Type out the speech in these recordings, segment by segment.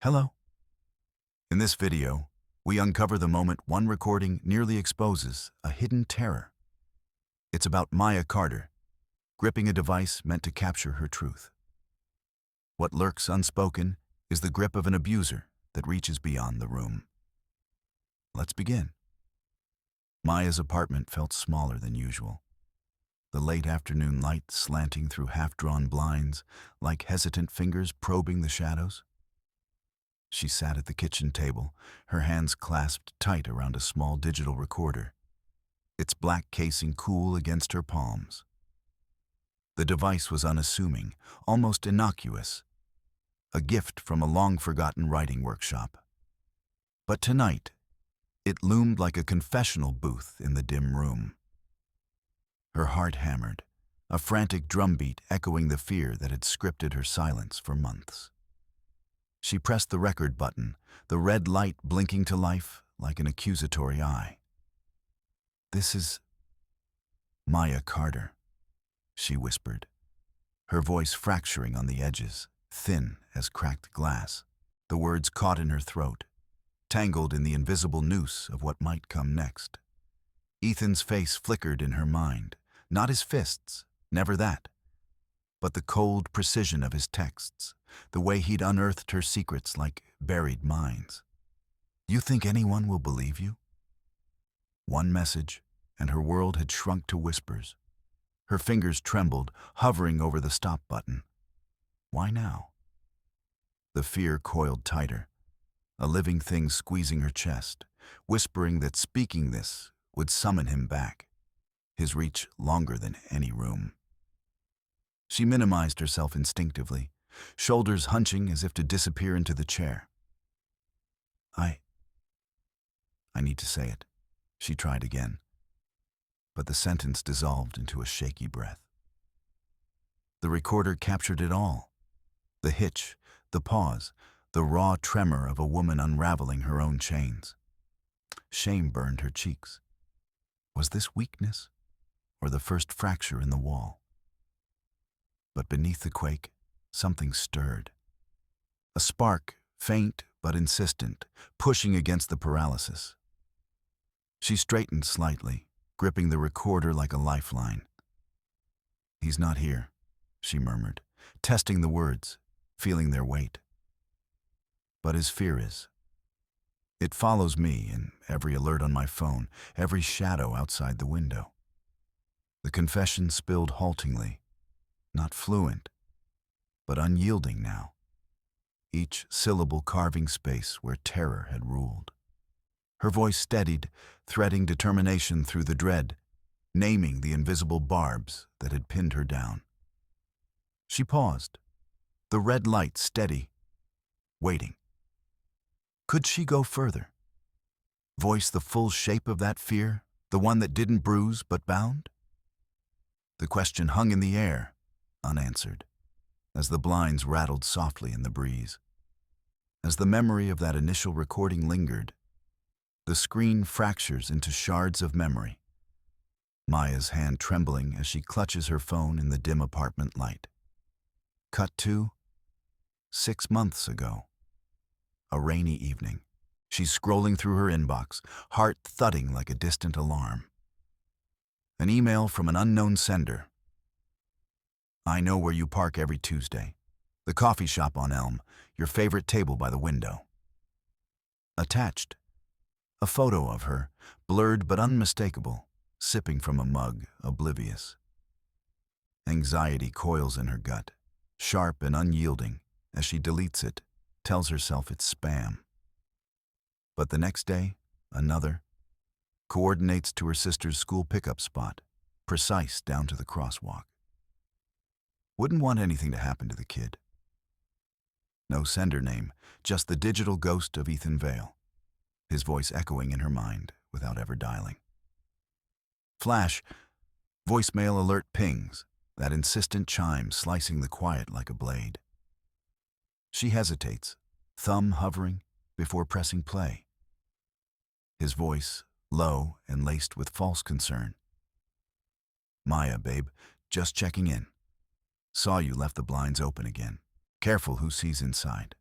Hello. In this video, we uncover the moment one recording nearly exposes a hidden terror. It's about Maya Carter, gripping a device meant to capture her truth. What lurks unspoken is the grip of an abuser that reaches beyond the room. Let's begin. Maya's apartment felt smaller than usual. The late afternoon light slanting through half-drawn blinds, like hesitant fingers probing the shadows. She sat at the kitchen table, her hands clasped tight around a small digital recorder, its black casing cool against her palms. The device was unassuming, almost innocuous, a gift from a long-forgotten writing workshop. But tonight, it loomed like a confessional booth in the dim room. Her heart hammered, a frantic drumbeat echoing the fear that had scripted her silence for months. She pressed the record button, the red light blinking to life like an accusatory eye. "This is Maya Carter," she whispered, her voice fracturing on the edges, thin as cracked glass. The words caught in her throat, tangled in the invisible noose of what might come next. Ethan's face flickered in her mind, not his fists, never that, but the cold precision of his texts, the way he'd unearthed her secrets like buried mines. "You think anyone will believe you?" One message, and her world had shrunk to whispers. Her fingers trembled, hovering over the stop button. Why now? The fear coiled tighter, a living thing squeezing her chest, whispering that speaking this would summon him back, his reach longer than any room. She minimized herself instinctively, shoulders hunching as if to disappear into the chair. I need to say it, she tried again, but the sentence dissolved into a shaky breath. The recorder captured it all. The hitch, the pause, the raw tremor of a woman unraveling her own chains. Shame burned her cheeks. Was this weakness, or the first fracture in the wall? But beneath the quake, something stirred. A spark, faint but insistent, pushing against the paralysis. She straightened slightly, gripping the recorder like a lifeline. "He's not here," she murmured, testing the words, feeling their weight. "But his fear is. It follows me in every alert on my phone, every shadow outside the window." The confession spilled haltingly, not fluent, but unyielding now, each syllable carving space where terror had ruled. Her voice steadied, threading determination through the dread, naming the invisible barbs that had pinned her down. She paused, the red light steady, waiting. Could she go further? Voice the full shape of that fear, the one that didn't bruise but bound? The question hung in the air, unanswered, as the blinds rattled softly in the breeze. As the memory of that initial recording lingered, the screen fractures into shards of memory, Maya's hand trembling as she clutches her phone in the dim apartment light. Cut to 6 months ago. A rainy evening. She's scrolling through her inbox, heart thudding like a distant alarm. An email from an unknown sender. "I know where you park every Tuesday. The coffee shop on Elm, your favorite table by the window." Attached, a photo of her, blurred but unmistakable, sipping from a mug, oblivious. Anxiety coils in her gut, sharp and unyielding, as she deletes it, tells herself it's spam. But the next day, another, coordinates to her sister's school pickup spot, precise down to the crosswalk. Wouldn't want anything to happen to the kid. No sender name, just the digital ghost of Ethan Vale, his voice echoing in her mind without ever dialing. Flash, voicemail alert pings, that insistent chime slicing the quiet like a blade. She hesitates, thumb hovering, before pressing play. His voice, low and laced with false concern. "Maya, babe, just checking in. Saw you left the blinds open again. Careful who sees inside."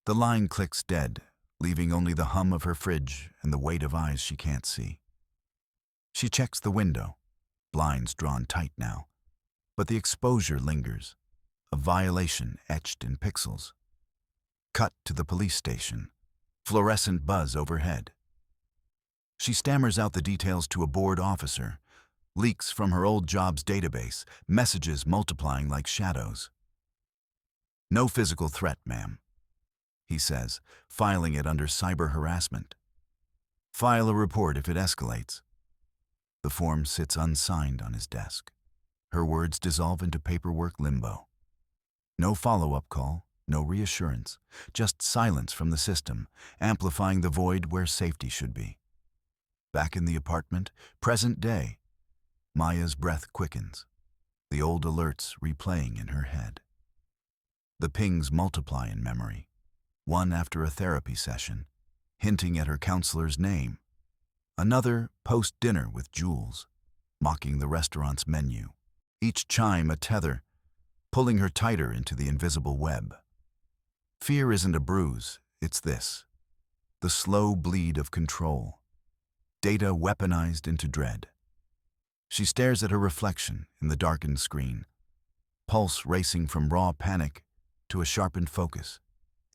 The line clicks dead, leaving only the hum of her fridge and the weight of eyes she can't see. She checks the window, blinds drawn tight now, but the exposure lingers, a violation etched in pixels. Cut to the police station, fluorescent buzz overhead. She stammers out the details to a bored officer, leaks from her old job's database, messages multiplying like shadows. "No physical threat, ma'am," he says, filing it under cyber harassment. "File a report if it escalates." The form sits unsigned on his desk. Her words dissolve into paperwork limbo. No follow-up call, no reassurance, just silence from the system, amplifying the void where safety should be. Back in the apartment, present day, Maya's breath quickens, the old alerts replaying in her head. The pings multiply in memory, one after a therapy session, hinting at her counselor's name. Another post-dinner with Jules, mocking the restaurant's menu. Each chime a tether, pulling her tighter into the invisible web. Fear isn't a bruise, it's this. The slow bleed of control. Data weaponized into dread. She stares at her reflection in the darkened screen, pulse racing from raw panic to a sharpened focus,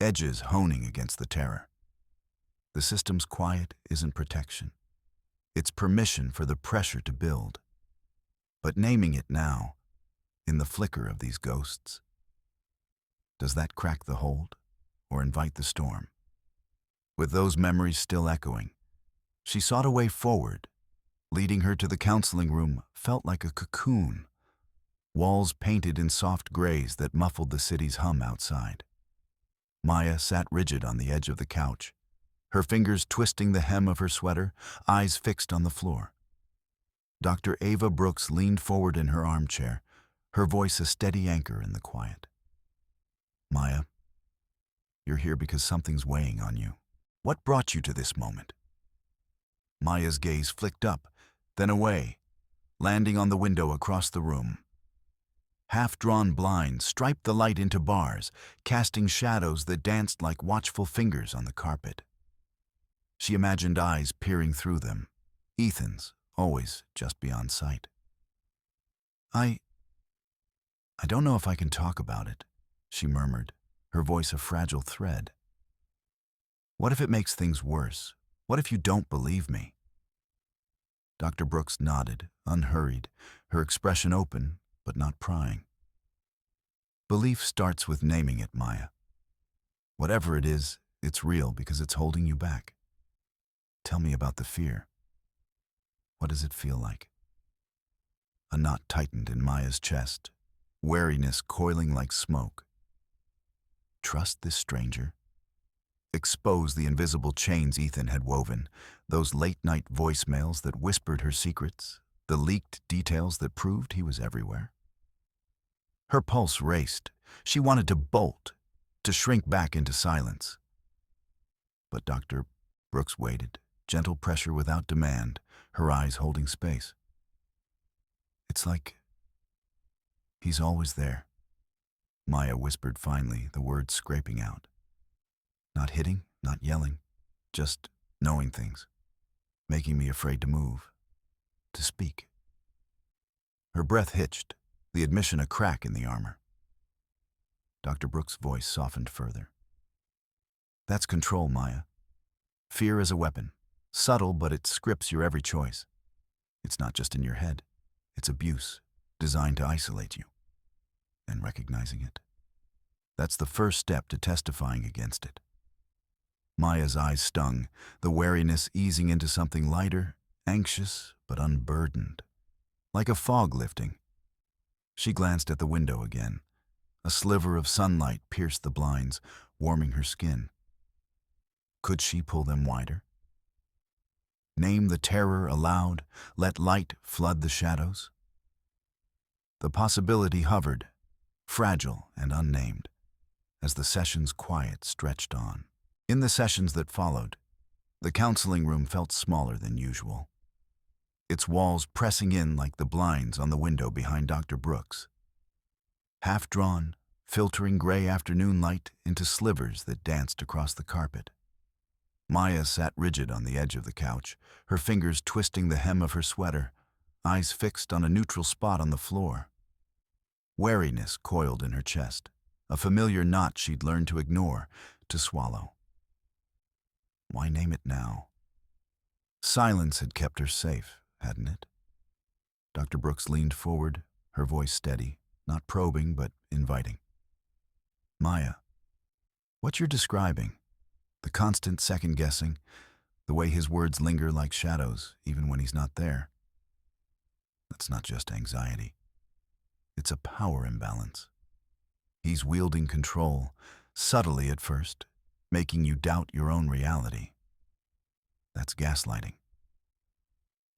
edges honing against the terror. The system's quiet isn't protection. It's permission for the pressure to build. But naming it now, in the flicker of these ghosts, does that crack the hold or invite the storm? With those memories still echoing, she sought a way forward. Leading her to the counseling room felt like a cocoon, walls painted in soft grays that muffled the city's hum outside. Maya sat rigid on the edge of the couch, her fingers twisting the hem of her sweater, eyes fixed on the floor. Dr. Ava Brooks leaned forward in her armchair, her voice a steady anchor in the quiet. "Maya, you're here because something's weighing on you. What brought you to this moment?" Maya's gaze flicked up, then away, landing on the window across the room. Half-drawn blinds striped the light into bars, casting shadows that danced like watchful fingers on the carpet. She imagined eyes peering through them, Ethan's, always just beyond sight. I don't know if I can talk about it," she murmured, her voice a fragile thread. "What if it makes things worse? What if you don't believe me?" Dr. Brooks nodded, unhurried, her expression open, but not prying. "Belief starts with naming it, Maya. Whatever it is, it's real because it's holding you back. Tell me about the fear. What does it feel like?" A knot tightened in Maya's chest, wariness coiling like smoke. Trust this stranger? Expose the invisible chains Ethan had woven, those late-night voicemails that whispered her secrets, the leaked details that proved he was everywhere. Her pulse raced. She wanted to bolt, to shrink back into silence. But Dr. Brooks waited, gentle pressure without demand, her eyes holding space. "It's like he's always there," Maya whispered finally, the words scraping out. "Not hitting, not yelling, just knowing things, making me afraid to move, to speak." Her breath hitched, the admission a crack in the armor. Dr. Brooks' voice softened further. "That's control, Maya. Fear is a weapon, subtle, but it scripts your every choice. It's not just in your head. It's abuse, designed to isolate you. And recognizing it, that's the first step to testifying against it." Maya's eyes stung, the wariness easing into something lighter, anxious but unburdened, like a fog lifting. She glanced at the window again. A sliver of sunlight pierced the blinds, warming her skin. Could she pull them wider? Name the terror aloud, let light flood the shadows? The possibility hovered, fragile and unnamed, as the session's quiet stretched on. In the sessions that followed, the counseling room felt smaller than usual, its walls pressing in like the blinds on the window behind Dr. Brooks. Half-drawn, filtering gray afternoon light into slivers that danced across the carpet. Maya sat rigid on the edge of the couch, her fingers twisting the hem of her sweater, eyes fixed on a neutral spot on the floor. Wariness coiled in her chest, a familiar knot she'd learned to ignore, to swallow. Why name it now? Silence had kept her safe, hadn't it? Dr. Brooks leaned forward, her voice steady, not probing but inviting. Maya, what you're describing, the constant second-guessing, the way his words linger like shadows even when he's not there, that's not just anxiety. It's a power imbalance. He's wielding control, subtly at first, making you doubt your own reality. That's gaslighting.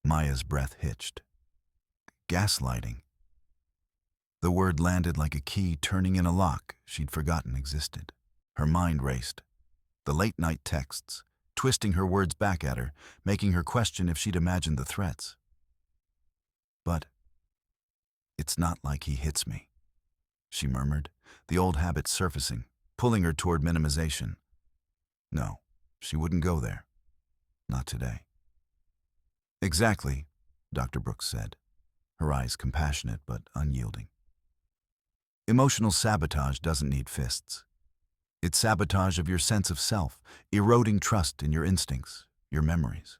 Maya's breath hitched. Gaslighting. The word landed like a key turning in a lock she'd forgotten existed. Her mind raced. The late-night texts, twisting her words back at her, making her question if she'd imagined the threats. But it's not like he hits me, she murmured, the old habit surfacing, pulling her toward minimization. No, she wouldn't go there. Not today. Exactly, Dr. Brooks said, her eyes compassionate but unyielding. Emotional sabotage doesn't need fists. It's sabotage of your sense of self, eroding trust in your instincts, your memories.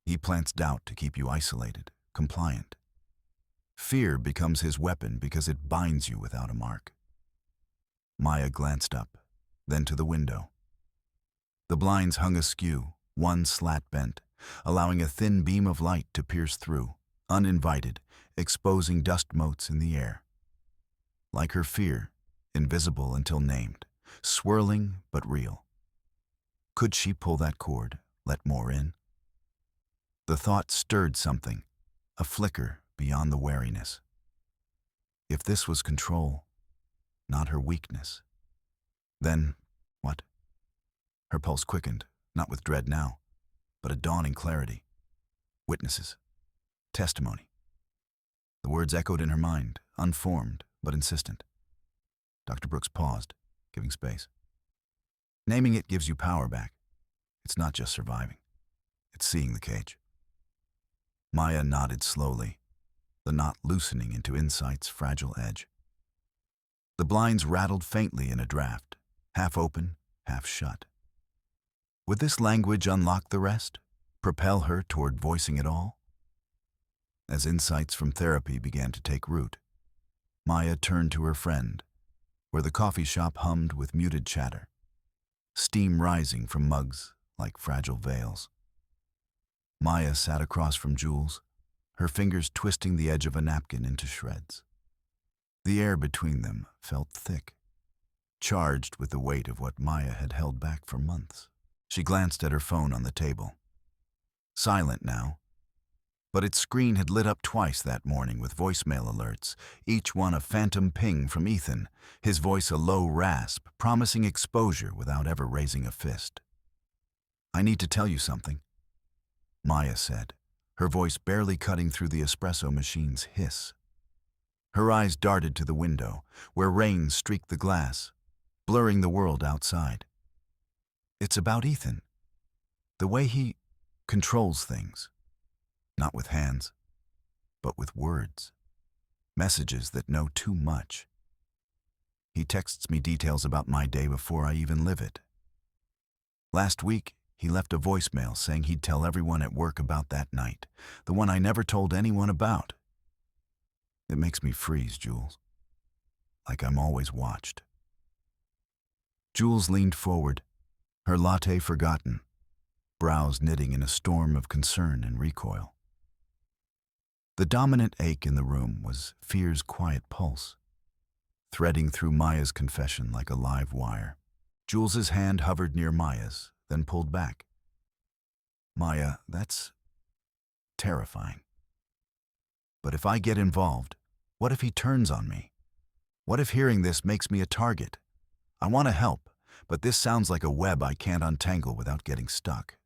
He plants doubt to keep you isolated, compliant. Fear becomes his weapon because it binds you without a mark. Maya glanced up, then to the window. The blinds hung askew, one slat bent, allowing a thin beam of light to pierce through, uninvited, exposing dust motes in the air. Like her fear, invisible until named, swirling but real. Could she pull that cord, let more in? The thought stirred something, a flicker beyond the wariness. If this was control, not her weakness, then what? Her pulse quickened, not with dread now, but a dawning clarity. Witnesses. Testimony. The words echoed in her mind, unformed but insistent. Dr. Brooks paused, giving space. Naming it gives you power back. It's not just surviving. It's seeing the cage. Maya nodded slowly, the knot loosening into insight's fragile edge. The blinds rattled faintly in a draft, half open, half shut. Would this language unlock the rest, propel her toward voicing it all? As insights from therapy began to take root, Maya turned to her friend, where the coffee shop hummed with muted chatter, steam rising from mugs like fragile veils. Maya sat across from Jules, her fingers twisting the edge of a napkin into shreds. The air between them felt thick, charged with the weight of what Maya had held back for months. She glanced at her phone on the table. Silent now, but its screen had lit up twice that morning with voicemail alerts, each one a phantom ping from Ethan, his voice a low rasp, promising exposure without ever raising a fist. I need to tell you something, Maya said, her voice barely cutting through the espresso machine's hiss. Her eyes darted to the window, where rain streaked the glass, blurring the world outside. It's about Ethan, the way he controls things. Not with hands, but with words. Messages that know too much. He texts me details about my day before I even live it. Last week, he left a voicemail saying he'd tell everyone at work about that night, the one I never told anyone about. It makes me freeze, Jules. Like I'm always watched. Jules leaned forward, her latte forgotten, brows knitting in a storm of concern and recoil. The dominant ache in the room was fear's quiet pulse, threading through Maya's confession like a live wire. Jules's hand hovered near Maya's, then pulled back. Maya, that's terrifying. But if I get involved, what if he turns on me? What if hearing this makes me a target? I want to help, but this sounds like a web I can't untangle without getting stuck.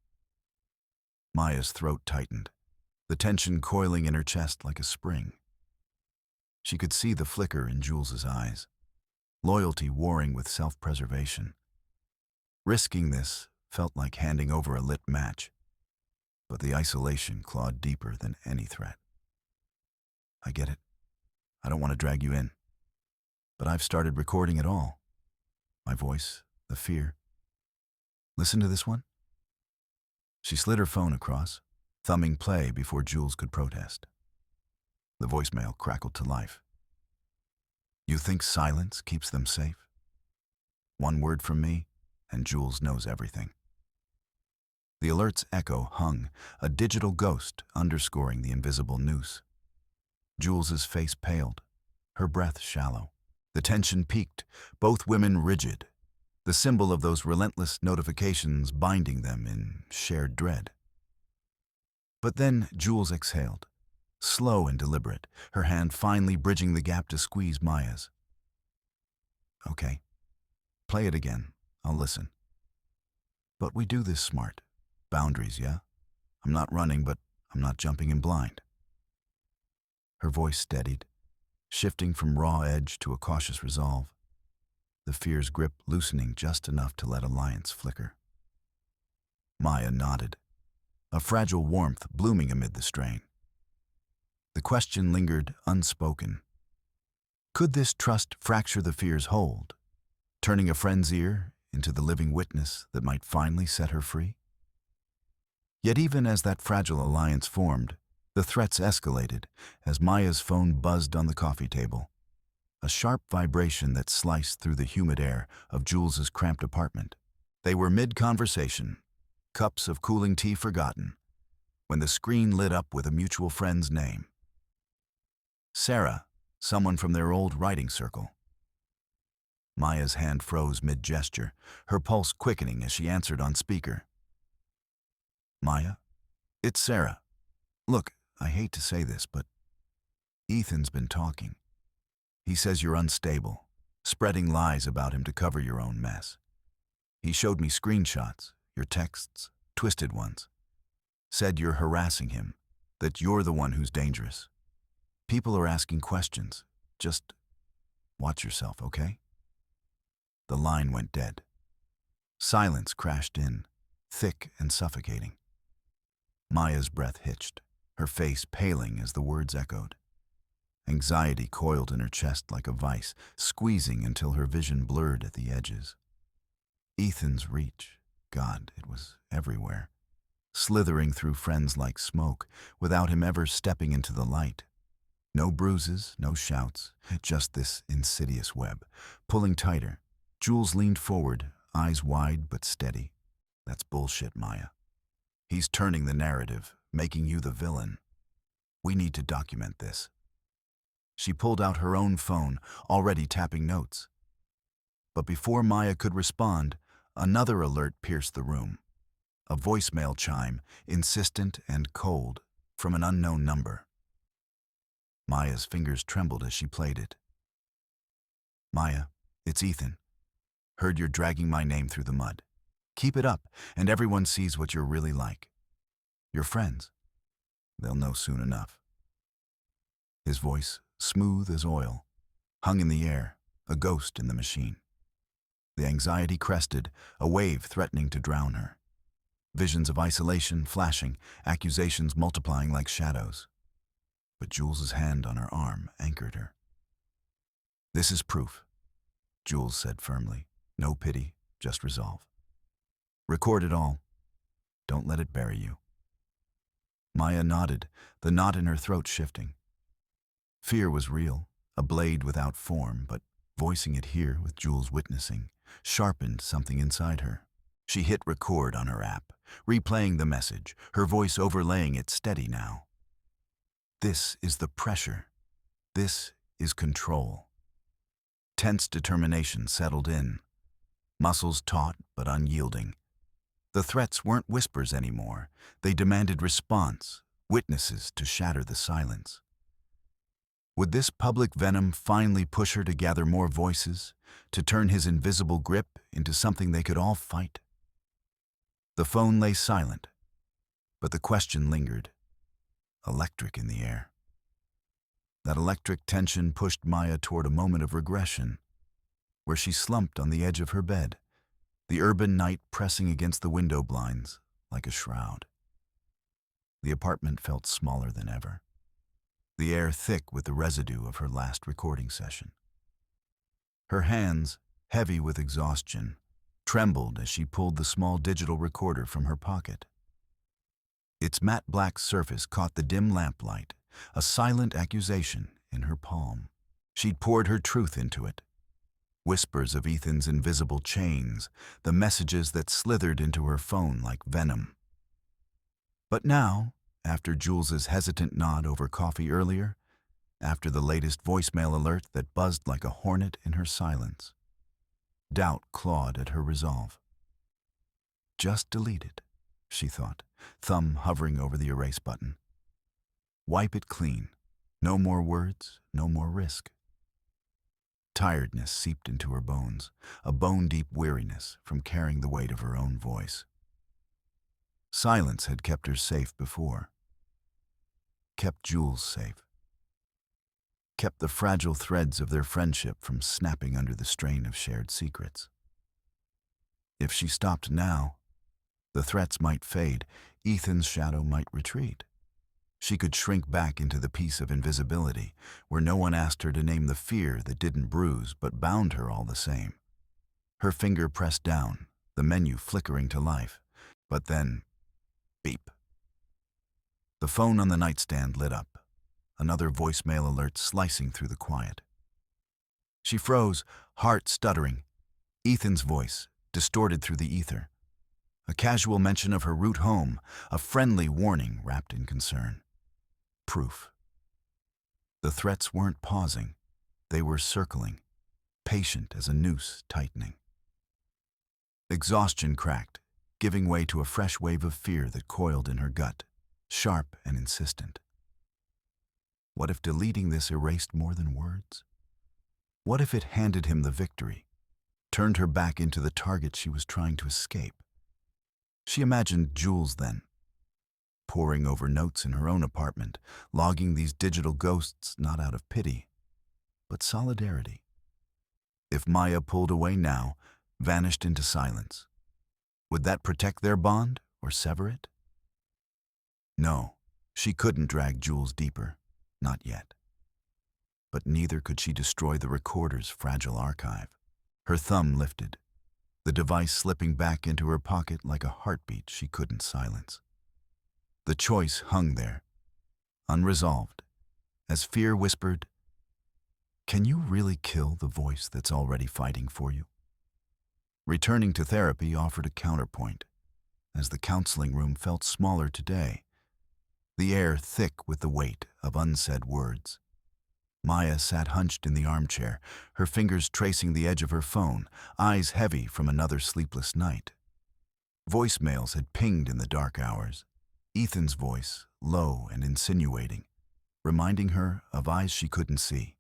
Maya's throat tightened, the tension coiling in her chest like a spring. She could see the flicker in Jules's eyes. loyalty warring with self-preservation. Risking this felt like handing over a lit match, but the isolation clawed deeper than any threat. I get it. I don't want to drag you in, but I've started recording it all. My voice, the fear. Listen to this one. She slid her phone across, thumbing play before Jules could protest. The voicemail crackled to life. You think silence keeps them safe? One word from me, and Jules knows everything. The alert's echo hung, a digital ghost underscoring the invisible noose. Jules's face paled, her breath shallow. The tension peaked, both women rigid, the symbol of those relentless notifications binding them in shared dread. But then Jules exhaled, slow and deliberate, her hand finally bridging the gap to squeeze Maya's. Okay, play it again. I'll listen. But we do this smart. Boundaries, yeah? I'm not running, but I'm not jumping in blind. Her voice steadied, shifting from raw edge to a cautious resolve, the fear's grip loosening just enough to let alliance flicker. Maya nodded, a fragile warmth blooming amid the strain. The question lingered unspoken. Could this trust fracture the fear's hold, turning a friend's ear into the living witness that might finally set her free? Yet even as that fragile alliance formed, the threats escalated as Maya's phone buzzed on the coffee table, a sharp vibration that sliced through the humid air of Jules's cramped apartment. They were mid-conversation, cups of cooling tea forgotten, when the screen lit up with a mutual friend's name. Sarah, someone from their old writing circle. Maya's hand froze mid-gesture, her pulse quickening as she answered on speaker. Maya, it's Sarah. Look, I hate to say this, but Ethan's been talking. He says you're unstable, spreading lies about him to cover your own mess. He showed me screenshots, your texts, twisted ones. Said you're harassing him, that you're the one who's dangerous. People are asking questions. Just watch yourself, okay? The line went dead. Silence crashed in, thick and suffocating. Maya's breath hitched, her face paling as the words echoed. Anxiety coiled in her chest like a vice, squeezing until her vision blurred at the edges. Ethan's reach, God, it was everywhere, slithering through friends like smoke, without him ever stepping into the light. No bruises, no shouts, just this insidious web. Pulling tighter, Jules leaned forward, eyes wide but steady. That's bullshit, Maya. He's turning the narrative, making you the villain. We need to document this. She pulled out her own phone, already tapping notes. But before Maya could respond, another alert pierced the room. A voicemail chime, insistent and cold, from an unknown number. Maya's fingers trembled as she played it. Maya, it's Ethan. Heard you're dragging my name through the mud. Keep it up, and everyone sees what you're really like. Your friends. They'll know soon enough. His voice, smooth as oil, hung in the air, a ghost in the machine. The anxiety crested, a wave threatening to drown her. Visions of isolation flashing, accusations multiplying like shadows. But Jules's hand on her arm anchored her. This is proof, Jules said firmly. No pity, just resolve. Record it all. Don't let it bury you. Maya nodded, the knot in her throat shifting. Fear was real, a blade without form, but voicing it here with Jules witnessing sharpened something inside her. She hit record on her app, replaying the message, her voice overlaying it steady now. This is the pressure. This is control. Tense determination settled in, muscles taut but unyielding. The threats weren't whispers anymore. They demanded response, witnesses to shatter the silence. Would this public venom finally push her to gather more voices, to turn his invisible grip into something they could all fight? The phone lay silent, but the question lingered, electric in the air. That electric tension pushed Maya toward a moment of regression. where she slumped on the edge of her bed, the urban night pressing against the window blinds like a shroud. The apartment felt smaller than ever, the air thick with the residue of her last recording session. Her hands, heavy with exhaustion, trembled as she pulled the small digital recorder from her pocket. Its matte black surface caught the dim lamplight, a silent accusation in her palm. She'd poured her truth into it. Whispers of Ethan's invisible chains, the messages that slithered into her phone like venom. But now, after Jules's hesitant nod over coffee earlier, after the latest voicemail alert that buzzed like a hornet in her silence, doubt clawed at her resolve. Just delete it, she thought, thumb hovering over the erase button. Wipe it clean. No more words, no more risk. Tiredness seeped into her bones, a bone-deep weariness from carrying the weight of her own voice. Silence had kept her safe before. Kept Jules safe. Kept the fragile threads of their friendship from snapping under the strain of shared secrets. If she stopped now, the threats might fade, Ethan's shadow might retreat. She could shrink back into the peace of invisibility, where no one asked her to name the fear that didn't bruise but bound her all the same. Her finger pressed down, the menu flickering to life. But then, beep. The phone on the nightstand lit up, another voicemail alert slicing through the quiet. She froze, heart stuttering. Ethan's voice, distorted through the ether. A casual mention of her route home, a friendly warning wrapped in concern. Proof. The threats weren't pausing. They were circling, patient as a noose tightening. Exhaustion cracked, giving way to a fresh wave of fear that coiled in her gut, sharp and insistent. What if deleting this erased more than words? What if it handed him the victory, turned her back into the target she was trying to escape? She imagined Jules then, poring over notes in her own apartment, logging these digital ghosts not out of pity, but solidarity. If Maya pulled away now, vanished into silence, would that protect their bond or sever it? No, she couldn't drag Jules deeper, not yet. But neither could she destroy the recorder's fragile archive. Her thumb lifted, the device slipping back into her pocket like a heartbeat she couldn't silence. The choice hung there, unresolved, as fear whispered, "Can you really kill the voice that's already fighting for you?" Returning to therapy offered a counterpoint, as the counseling room felt smaller today, the air thick with the weight of unsaid words. Maya sat hunched in the armchair, her fingers tracing the edge of her phone, eyes heavy from another sleepless night. Voicemails had pinged in the dark hours, Ethan's voice, low and insinuating, reminding her of eyes she couldn't see.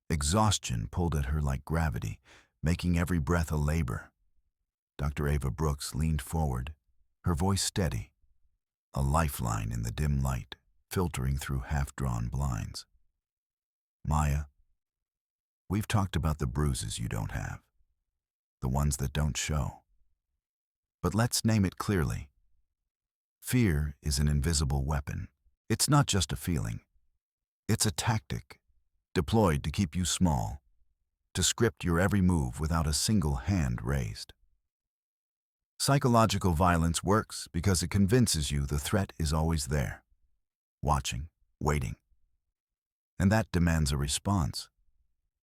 Exhaustion pulled at her like gravity, making every breath a labor. Dr. Ava Brooks leaned forward, her voice steady, a lifeline in the dim light, filtering through half-drawn blinds. "Maya, we've talked about the bruises you don't have, the ones that don't show. But let's name it clearly. Fear is an invisible weapon. It's not just a feeling. It's a tactic, deployed to keep you small, to script your every move without a single hand raised. Psychological violence works because it convinces you the threat is always there, watching, waiting. And that demands a response,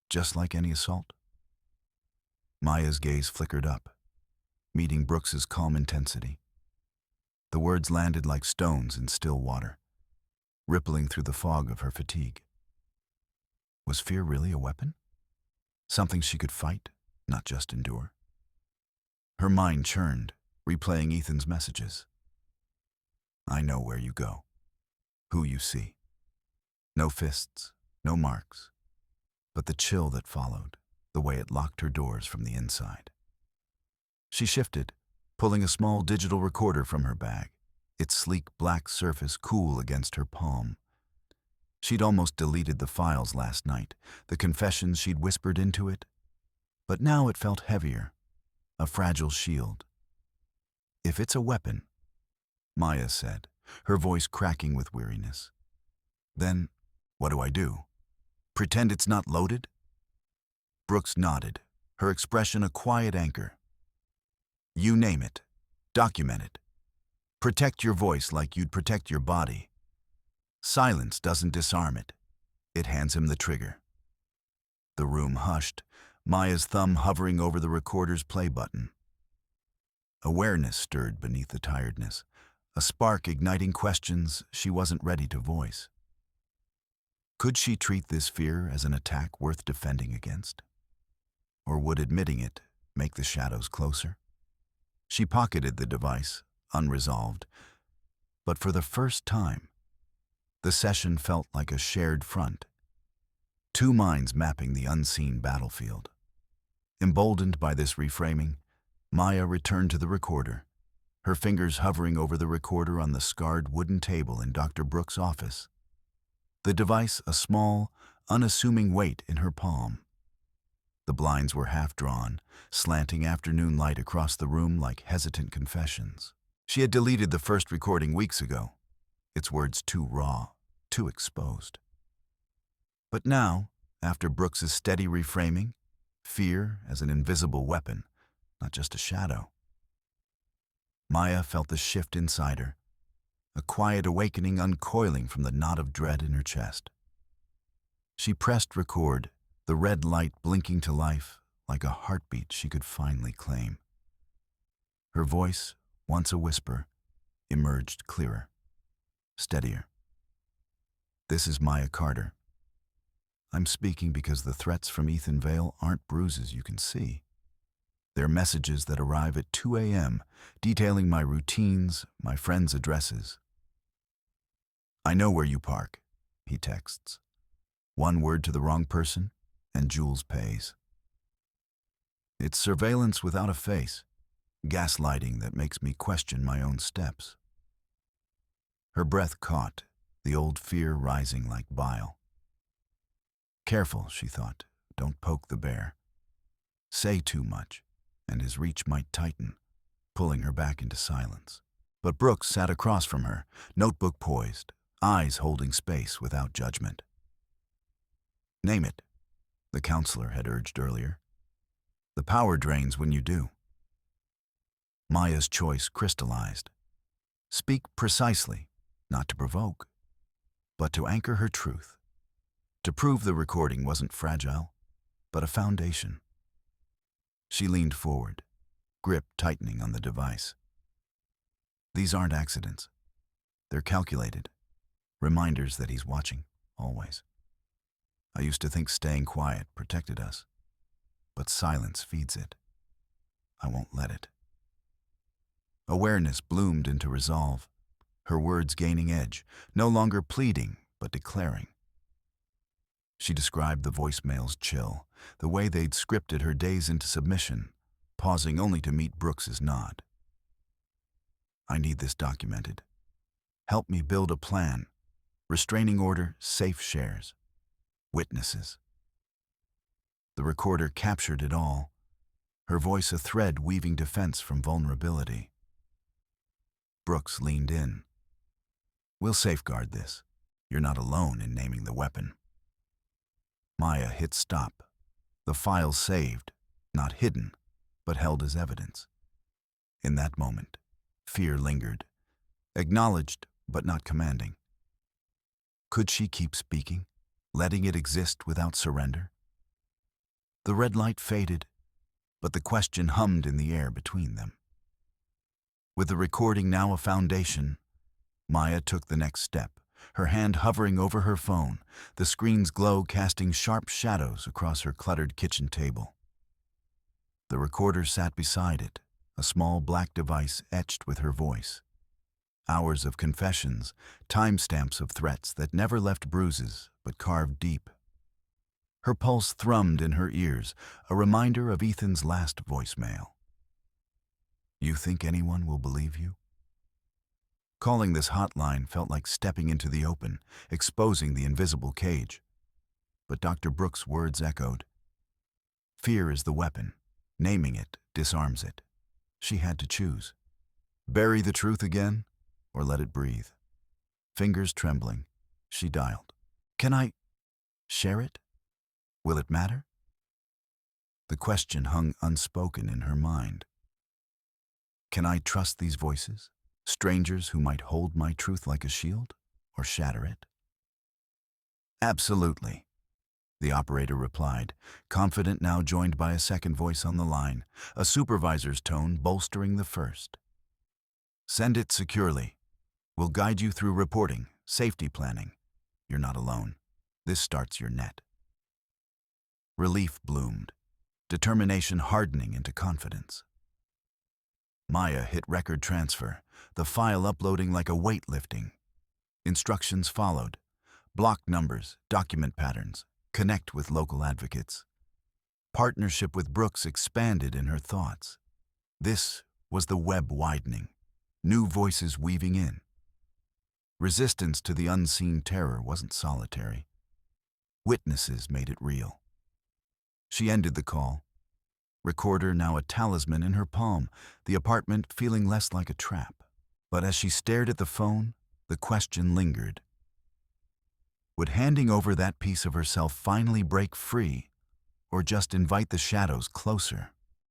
just like any assault." Maya's gaze flickered up, meeting Brooks's calm intensity. The words landed like stones in still water, rippling through the fog of her fatigue. Was fear really a weapon? Something she could fight, not just endure? Her mind churned, replaying Ethan's messages. "I know where you go, who you see. No fists, no marks, but the chill that followed, the way it locked her doors from the inside." She shifted, pulling a small digital recorder from her bag, its sleek black surface cool against her palm. She'd almost deleted the files last night, the confessions she'd whispered into it. But now it felt heavier, a fragile shield. "If it's a weapon," Maya said, her voice cracking with weariness, "then what do I do? Pretend it's not loaded?" Brooks nodded, her expression a quiet anchor. "You name it. Document it. Protect your voice like you'd protect your body. Silence doesn't disarm it. It hands him the trigger." The room hushed, Maya's thumb hovering over the recorder's play button. Awareness stirred beneath the tiredness, a spark igniting questions she wasn't ready to voice. Could she treat this fear as an attack worth defending against? Or would admitting it make the shadows closer? She pocketed the device, unresolved, but for the first time, the session felt like a shared front. Two minds mapping the unseen battlefield. Emboldened by this reframing, Maya returned to the recorder, her fingers hovering over the recorder on the scarred wooden table in Dr. Brooks' office. The device a small, unassuming weight in her palm. The blinds were half drawn, slanting afternoon light across the room like hesitant confessions. She had deleted the first recording weeks ago, its words too raw, too exposed. But now, after Brooks's steady reframing, fear as an invisible weapon, not just a shadow. Maya felt the shift inside her, a quiet awakening uncoiling from the knot of dread in her chest. She pressed record, the red light blinking to life like a heartbeat she could finally claim. Her voice, once a whisper, emerged clearer, steadier. "This is Maya Carter. I'm speaking because the threats from Ethan Vale aren't bruises you can see. They're messages that arrive at 2 a.m., detailing my routines, my friends' addresses. I know where you park," he texts. One word to the wrong person, and Jules pays. It's surveillance without a face, gaslighting that makes me question my own steps. Her breath caught, the old fear rising like bile. Careful, she thought, don't poke the bear. Say too much, and his reach might tighten, pulling her back into silence. But Brooks sat across from her, notebook poised, eyes holding space without judgment. "Name it," the counselor had urged earlier. "The power drains when you do." Maya's choice crystallized. Speak precisely, not to provoke, but to anchor her truth, to prove the recording wasn't fragile, but a foundation. She leaned forward, grip tightening on the device. These aren't accidents. They're calculated, reminders that he's watching, always. I used to think staying quiet protected us, but silence feeds it. I won't let it. Awareness bloomed into resolve, her words gaining edge, no longer pleading, but declaring. She described the voicemail's chill, the way they'd scripted her days into submission, pausing only to meet Brooks's nod. "I need this documented. Help me build a plan. Restraining order, safe shares. Witnesses." The recorder captured it all, her voice a thread weaving defense from vulnerability. Brooks leaned in. "We'll safeguard this. You're not alone in naming the weapon." Maya hit stop. The file saved, not hidden, but held as evidence. In that moment, fear lingered, acknowledged but not commanding. Could she keep speaking, letting it exist without surrender? The red light faded, but the question hummed in the air between them. With the recording now a foundation, Maya took the next step, her hand hovering over her phone, the screen's glow casting sharp shadows across her cluttered kitchen table. The recorder sat beside it, a small black device etched with her voice. Hours of confessions, timestamps of threats that never left bruises but carved deep. Her pulse thrummed in her ears, a reminder of Ethan's last voicemail. "You think anyone will believe you?" Calling this hotline felt like stepping into the open, exposing the invisible cage. But Dr. Brooks' words echoed. Fear is the weapon. Naming it disarms it. She had to choose. Bury the truth again, or let it breathe. Fingers trembling, she dialed. Can I share it? Will it matter? The question hung unspoken in her mind. Can I trust these voices? Strangers who might hold my truth like a shield, or shatter it? Absolutely, the operator replied, confident now joined by a second voice on the line, a supervisor's tone bolstering the first. Send it securely. We'll guide you through reporting, safety planning. You're not alone. This starts your net. Relief bloomed, determination hardening into confidence. Maya hit record transfer, the file uploading like a weight lifting. Instructions followed. Block numbers, document patterns, connect with local advocates. Partnership with Brooks expanded in her thoughts. This was the web widening, new voices weaving in. Resistance to the unseen terror wasn't solitary. Witnesses made it real. She ended the call. Recorder now a talisman in her palm, the apartment feeling less like a trap. But as she stared at the phone, the question lingered. Would handing over that piece of herself finally break free, or just invite the shadows closer?